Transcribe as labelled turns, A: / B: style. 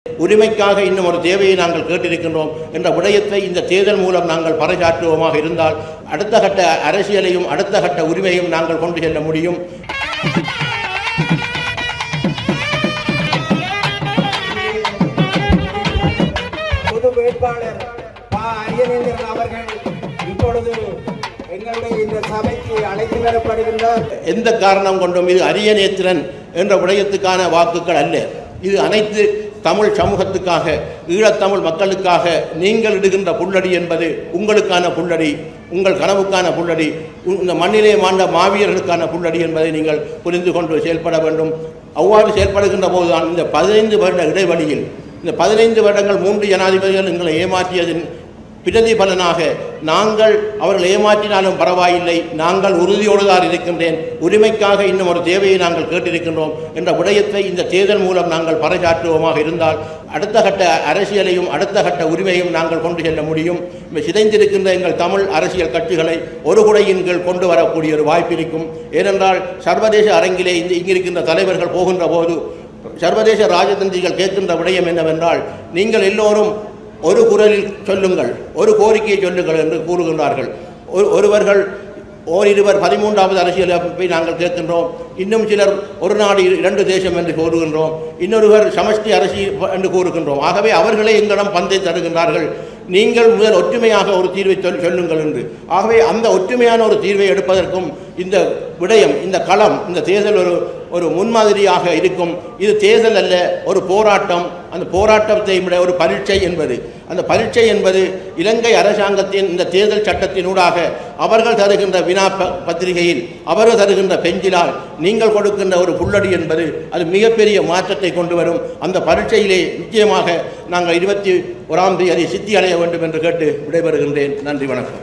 A: உரிமைக்காக இன்னும் ஒரு தேவையை நாங்கள் கேட்டிருக்கின்றோம் என்ற விடயத்தை இந்த தேர்தல் மூலம் நாங்கள் பறைசாற்றுவோமாக இருந்தால் அடுத்த கட்ட அரசியலையும் அடுத்த கட்ட உரிமையும் நாங்கள் கொண்டு செல்ல முடியும்.
B: பொது வேட்பாளர் அரியநேந்திரன் அவர்கள் இப்பொழுது எங்களுடைய இந்த சபைக்கு அழைத்து வரப்படுகின்றார்.
A: எந்த காரணம் கொண்டும் இது அரியநேத்திரன் என்ற விடயத்துக்கான வாக்குகள் அல்ல. இது அனைத்து தமிழ் சமூகத்துக்காக, ஈழத்தமிழ் மக்களுக்காக நீங்கள் இடுகின்ற புல்லடி என்பது உங்களுக்கான புல்லடி, உங்கள் கனவுக்கான புல்லடி, இந்த மண்ணிலே மாண்ட மாவீரர்களுக்கான புல்லடி என்பதை நீங்கள் புரிந்து கொண்டு செயல்பட வேண்டும். அவ்வாறு செயல்படுகின்ற போதுதான் இந்த 15 வருட இடைவெளியில், இந்த 15 வருடங்கள் 3 ஜனாதிபதிகள் எங்களை ஏமாற்றியதின் பிரதிபலனாக நாங்கள் அவர்கள் ஏமாற்றினாலும் பரவாயில்லை, நாங்கள் உறுதியோடு தான் இருக்கின்றேன், உரிமைக்காக இன்னும் ஒரு தேவையை நாங்கள் கேட்டிருக்கின்றோம் என்ற விடயத்தை இந்த தேர்தல் மூலம் நாங்கள் பறைசாற்றுவோமாக இருந்தால் அடுத்த கட்ட அரசியலையும் அடுத்த கட்ட உரிமையும் நாங்கள் கொண்டு செல்ல முடியும். சிதைந்திருக்கின்ற எங்கள் தமிழ் அரசியல் கட்சிகளை ஒரு குடையின் கீழ் கொண்டு வரக்கூடிய ஒரு வாய்ப்பு இருக்கும். ஏனென்றால் சர்வதேச அரங்கிலே இங்கிருக்கின்ற தலைவர்கள் போகின்ற போது சர்வதேச ராஜதந்திரிகள் கேட்கின்ற விடயம் என்னவென்றால், நீங்கள் எல்லோரும் ஒரு குரலில் சொல்லுங்கள், ஒரு கோரிக்கையை சொல்லுங்கள் என்று கூறுகின்றார்கள். ஒருவர்கள் ஓரிருவர் 13வது அரசியல் அமைப்பை நாங்கள் கேட்கின்றோம், இன்னும் சிலர் ஒரு நாடு 2 தேசம் என்று கூறுகின்றோம், இன்னொருவர் சமஷ்டி அரசியல் என்று கூறுகின்றோம். ஆகவே அவர்களே எங்களிடம் பந்தை தருகின்றார்கள், நீங்கள் முதல் ஒற்றுமையாக ஒரு தீர்வை சொல்லுங்கள் என்று. ஆகவே அந்த ஒற்றுமையான ஒரு தீர்வை எடுப்பதற்கும் இந்த விடயம், இந்த களம், இந்த தேர்தல் ஒரு முன்மாதிரியாக இருக்கும். இது தேர்தல் அல்ல, ஒரு போராட்டம். அந்த போராட்டத்தை விட ஒரு பரீட்சை என்பது, அந்த பரீட்சை என்பது இலங்கை அரசாங்கத்தின் இந்த தேர்தல் சட்டத்தினூடாக அவர்கள் தருகின்ற வினா பத்திரிகையில், அவர்கள் தருகின்ற பெஞ்சிலால் நீங்கள் கொடுக்கின்ற ஒரு புல்லடி என்பது அது மிகப்பெரிய மாற்றத்தை கொண்டு வரும். அந்த பரீட்சையிலே நிச்சயமாக நாங்கள் 21ஆம் தேதி சித்தி அடைய வேண்டும் என்று கேட்டு விடைபெறுகின்றேன். நன்றி, வணக்கம்.